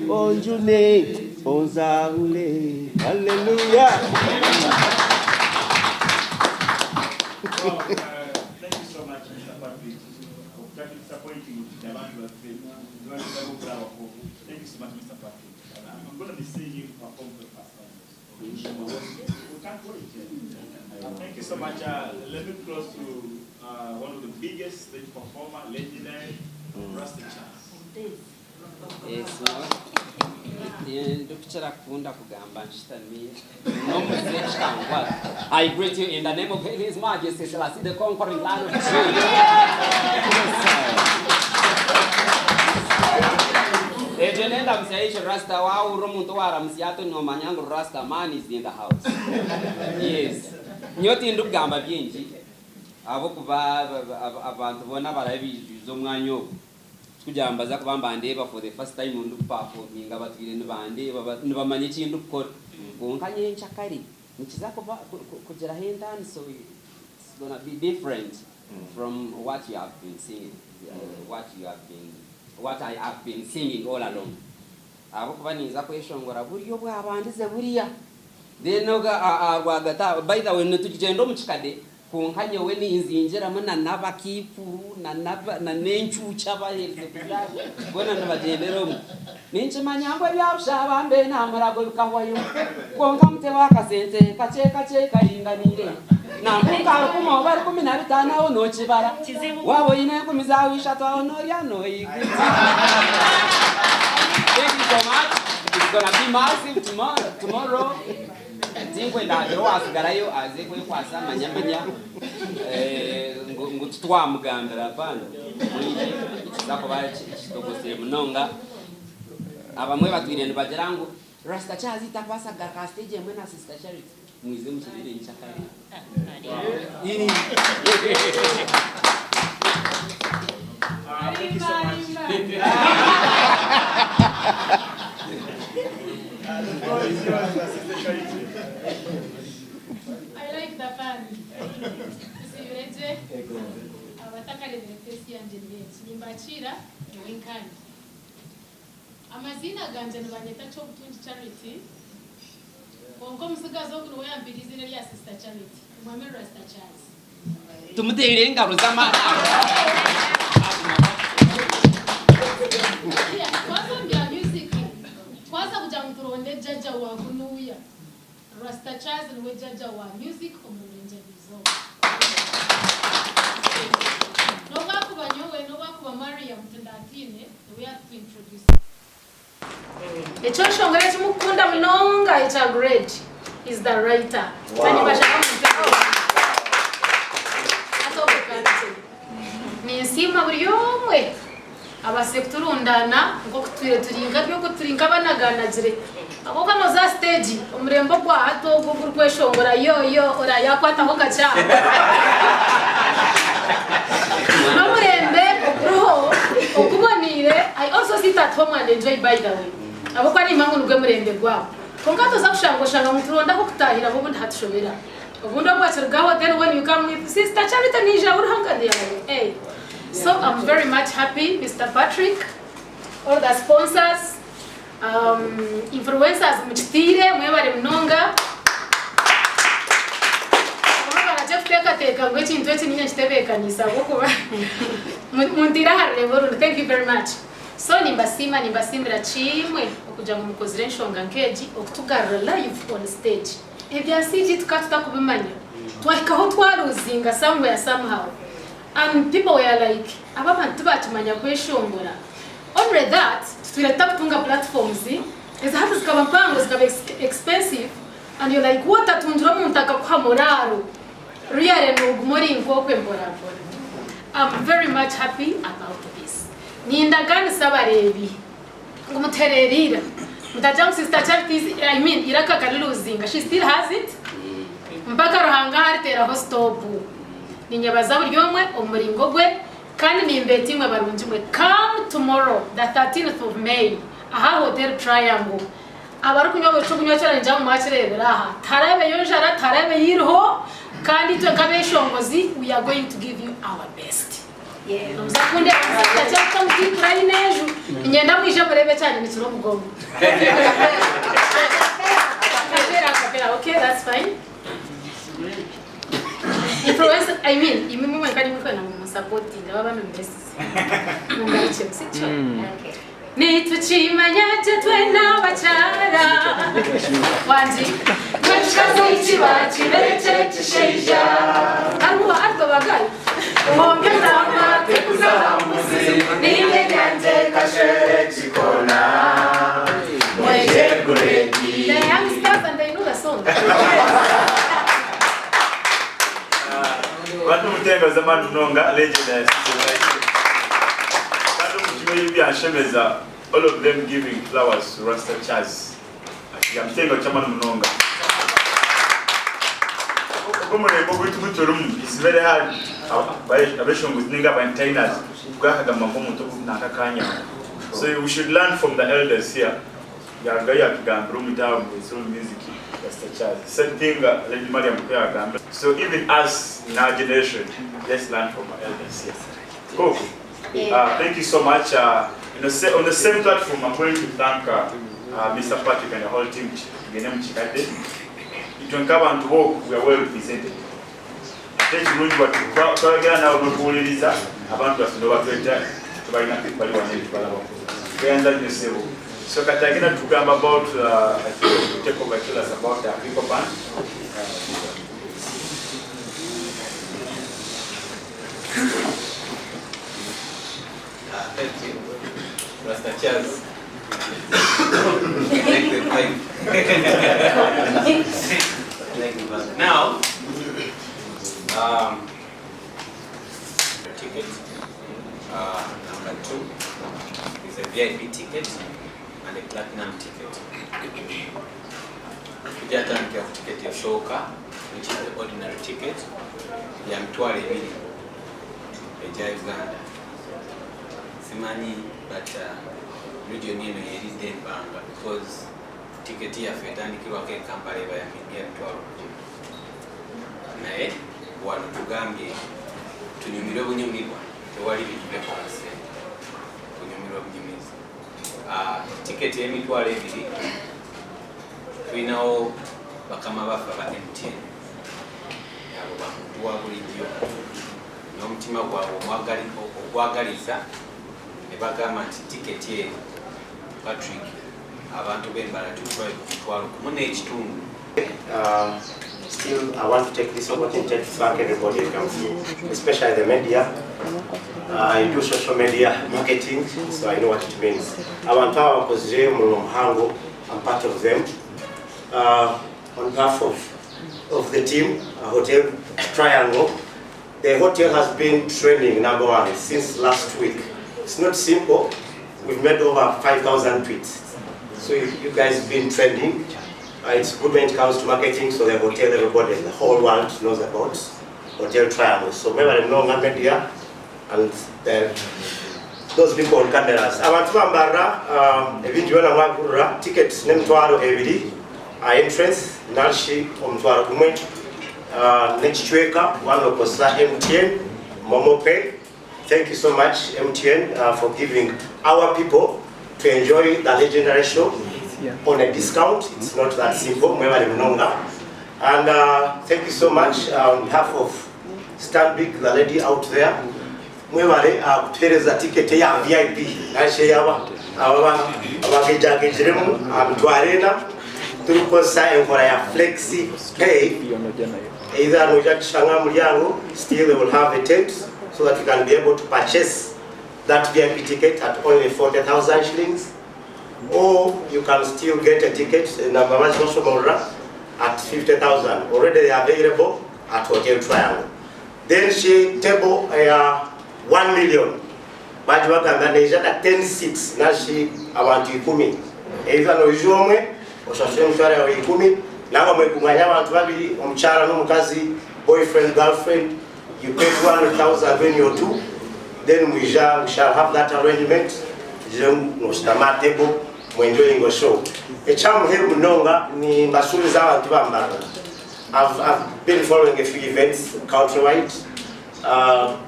onjune onzaule hallelujah. Thank you so much, Mr. Patrick. Disappointing the amount of thank you so much, Mr. Patrick. I'm going to be seeing you perform for the first time. We can't wait. Thank you so much. Let me close to one of the biggest stage performer, legendary, Rasta Chance. Yes, I greet you in the name of His Majesty Selassie, the conquering Lion of Judah. Ejenenda msiaishi Rasta wao romuntu wara msiato no manyango Rasta man is in the house. Yes. Nyoti ndugamba byinji abo kuba abantu bona barabizo mwanyo kujambaza kubamba ndeba for the first time undu performing abatwire nibande nibamanye kindu gukora ngonkanye nchakari nikizako kugera hendani, so it's going to be different from what you have been singing, what I have been singing all along. Abo kubaniza kweshongora buriyo bwabandize buriya then agwagata by the way netugendo mu Kikade kunkanye we ninzinjira muna nabakipu na nenchucha bahereze kuzaga bona nabagendero ninche manyangwa byabshaba mbe namarago bikahwayo konka mute wakasente kache karinganire namuka kuma bari 15 ono chibara wabo ine kumizawi shato onoria no iguti. Thank you so much. It's gonna be massive tomorrow. Tingwe ndadro asigarayo azekwe kwasa manyamanya ngutwa mugambira pano mwije zako bachi kitogose munonga abamwe batwire ndibagerango Rasta chazi tapasa gaka stage mwe na Sister Charity mwize mukirire nchakari ini. Thank you so much. I like the fun. See you later. Abataka le presi anjelete. Nimbachira winkani. Amazina ganje nibanyeta cyo butunji Charity. Konko musigazo kuno yambirize ne ya Sister Charity. Mwame Rasta Charles. Tumutere ingaro z'amana. hallelujah. Rasta Charles and Wejaja wa music omulenje bizo. Nobakuba nyowe nobakuba Maria Mtendatine, we have to introduce. Echoshongere chimukunda mnonga it's a great is the writer. Wow. Ni nsima buri yomwe abasekturundana ngo turinga byo kuturinga banaganagire abo kano za stage umurembo kwa hato bwo kweshongora yo ora yakwata ho gacha no murembe bro okubonire I also sit at home and enjoy by the way abo kwa ni mangu nugwe murembe gwabo kongato za kushanga muturonda ko kutahira bo bundi hatushobera ubundi bwacirgaho then when you come with sister Charity Nija urhangadiye hey. So I'm very much happy, Mr. Patrick, all the sponsors, influencers, mchitire, mwebare mnonga. Mwebara Jeff teka ngwechi ntwechi ninya chitebe kanisa woko mundira harebo. Thank you very much. So nimbasimira chimwe okuja mu mukozire nshonga nkeji okutugarura live on stage. Ebya siji tukatuta kubimanya. Twahikaho twaruzinga somewhere somehow. And people were like, abantu batumanya kweshongora. Only that, tuleta kutunga platforms, is hatu zikaba mpango zikaba expensive, and you're like, what atunjura muntaka kwa moraro. Really nugumori nkokwe mbora. I'm very much happy about this. Nindagani sabarebi. Ngumutererira. Mtajam sister Charity, I mean, iraka kaliluzinga. She still has it. Mpaka rohanga haritera hostopu. Ninyabaza buri yomwe umuringo gwe kandi nimbeti mwe barunji mwe come tomorrow the 13th of May aha Hotel Triangle abaru kunyobo chukunyo cyane njya mu makirebera aha tarabe yonjara tarabe yirho kandi twe kabeshongozi we are going to give you our best Mzakunde cyangwa muti turayinejo nyenda mwije murebe cyane mitiro mugongo okay that's fine. Influence, I mean, you remember when you were supporting the government basis. Ni tuchimanya twena bachara wanji mwashikazo ichibachi beche chisheja aruwa arto bagai ongeza mate kuzamuzi niye nyanje kashere chikona mweje kureki. The youngsters and they know the song. Watu mutenga zamani mnonga legend Watu mchime yubi anshemeza all of them giving flowers to Rasta Charles. Ya mtenga chamani mnonga. Okomore bogo iturumu is very hard. Abeshongo zinga bantainers kugahaga mambo mutoku nakakanya. So we should learn from the elders here. Ya gaya kigambro mutamu so music. Same thing, Lady Mariam. So even us in our generation, let's learn from our elders here. Cool. Thank you so much. On the same platform, I'm going to thank Mr. Patrick and the whole team. Kikade. It will come and work. We are well represented. Thank you very much. So again, now we will release about us to know what we're doing. To buy nothing for you. So Katagina to come about I think take over tell us about the Africa band. Thank you. Rasta Charles. Thank you. Now ticket number 2 is a VIP ticket and a platinum ticket. Kujata nkia ticket ya shoka, which is the ordinary ticket, ya mtware bili, eja Uganda. Simani, but radio nino yeri den banga because ticket ya fetani kiwa ke kampareba ya mingia mtware. Nae, wano tugambi, tunyumiro bunyumirwa, tewali bitule kwa nse, kunyumiro bunyumizi. Ticket ya mitwale ebiri tulinawo bakama bafa ba MTN abo bamuntu wa bulijjo n'omutima gwabwe ogwagaliza ne bagamba nti ticket ye Patrick abantu b'Mbarara tutwaye ku mitwalo 1.5. Still, I want to take this opportunity to thank everybody who comes here, especially the media. I do social media marketing, so I know what it means. I want to have a position, I'm part of them. On behalf of the team, Hotel Triangle, the hotel has been trending #1 since last week. It's not simple. We've made over 5,000 tweets. So you guys have been trending. It's good when it comes to marketing, so the hotel, everybody, the whole world knows about Hotel Triangle. So maybe I know media and those people on cameras. I want to Mbarara, Mbarara, tickets, Nemtwaro Evidi, entrance, Narshi, Omtwaro Kume, next week, one of us, MTN, Momope. Thank you so much, MTN, for giving our people to enjoy the legendary show on a discount. It's not that simple. And thank you so much on behalf of Stanbic, the lady out there. There is a ticket VIP. I say, flexi pay. Either still they will have a tent so that you can be able to purchase that VIP ticket at only 40,000 shillings. Or you can still get a ticket at 50,000. Already they are available at Hotel Triangle. Then she table 1 million. But you can at 10 seats. Now she want to come. Either no jomwe or shashemshara wa ikumi. Now we kunganya want to be umchara no mukazi, boyfriend, girlfriend. You pay 200,000 when you're two. Then we shall have that arrangement. Table. We're enjoying the show. I've been following a few events countrywide.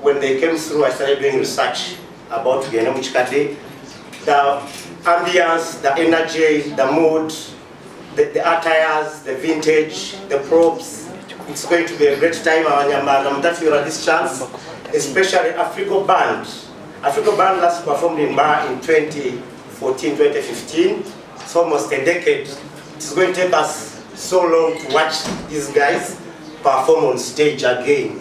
When they came through, I started doing research about Kikade. The ambience, the energy, the mood, the attires, the vintage, the props. It's going to be a great time. I'm that you had this chance, especially Africa Band. Africa Band last performed in Bar in 2014, 2015. It's almost a decade. It's going to take us so long to watch these guys perform on stage again.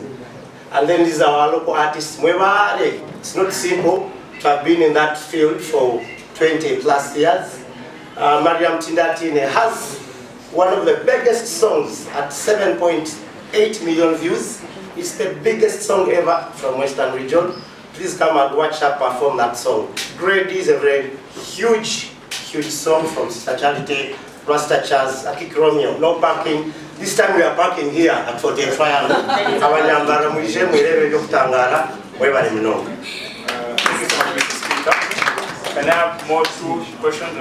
And then these are our local artists. It's not simple to have been in that field for 20 plus years. Mariam Tindatine has one of the biggest songs at 7.8 million views. It's the biggest song ever from Western region. Please come and watch her perform that song. Grady is a very huge song from Sister Charity, Rasta Chaz, Akik Romeo, no parking. This time we are parking here at Hotel Triangle. Abanyambara mwije mwirebe byo kutangara webale mnongo. Thank you so much, Mr. Speaker. Can I have more two questions?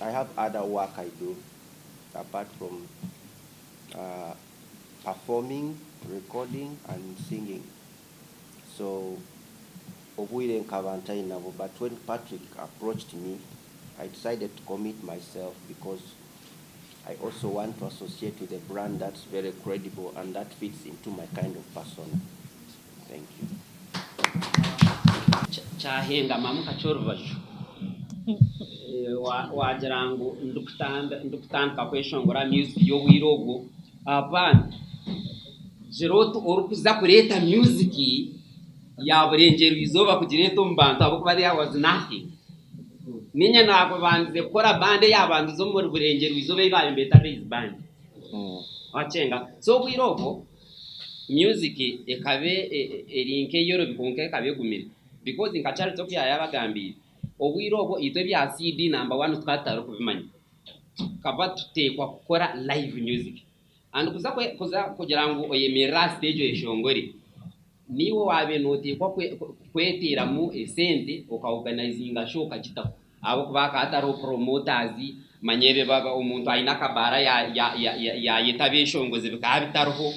I have other work I do apart from performing, recording, and singing. So, but when Patrick approached me, I decided to commit myself because I also want to associate with a brand that's very credible and that fits into my kind of persona. Thank you. Chahenga mamuka chorvaju. Wajirangu ndukutanda kweshongora music yo wirogo apana jiroto orukuza kureta music ya burengero izoba kugireto mbantu abo kubari was nothing ninya nako banze kora bande yabantu zo muri burengero izobe ibaye mbeta base band wachenga so wirogo music ekabe erinke yoro bikonke kabe gumira because inkachari tokya yabagambira obwirogo itwe bya CD number 1 twataro kubimanya kaba tutekwa gukora live music and kuza kugira ngo oyemera stage eshongori niwo wabe notekwa kwetera mu esente okaorganizinga show kachita abo kubaka ataro promoters manyebe baga umuntu aina kabara ya yetabe shongoze bikabitaroho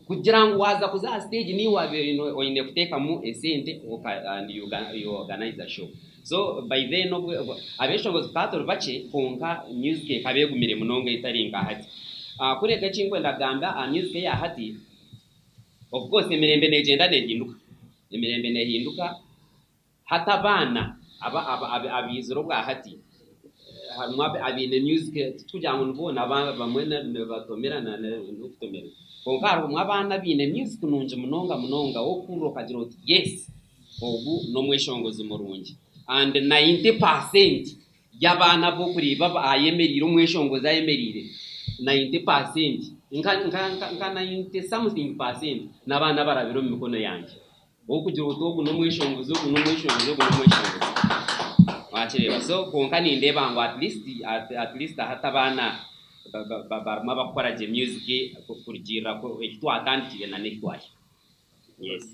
kugira ngo waza kuza stage ni wabe oyine kuteka mu esente and you organize a show. So by then abeshongoze patoro bache konka music kabegumire munonga itaringa hati kureka chingwe ndagamba music ya hati of course emirembe negenda nehinduka hata abana abiziro bwa hati harimo abine music tukugira ngo nubona bamwe batomera no kutomera konka harimo abana bine music nunje munonga wo kuro kagira uti yes obu no mweshongozi murungi and 90% y'abana bo kuri baba ayemerire umweshongozi ayemerire 90% nka 90 something percent n'abana barabiro mu mikono yanjye wo kugira utogo no mweshongozi wachireba so konka nindeba ngo at least hata abana baruma bakora je music kugira ko ekitwa atandikire na netwaye yes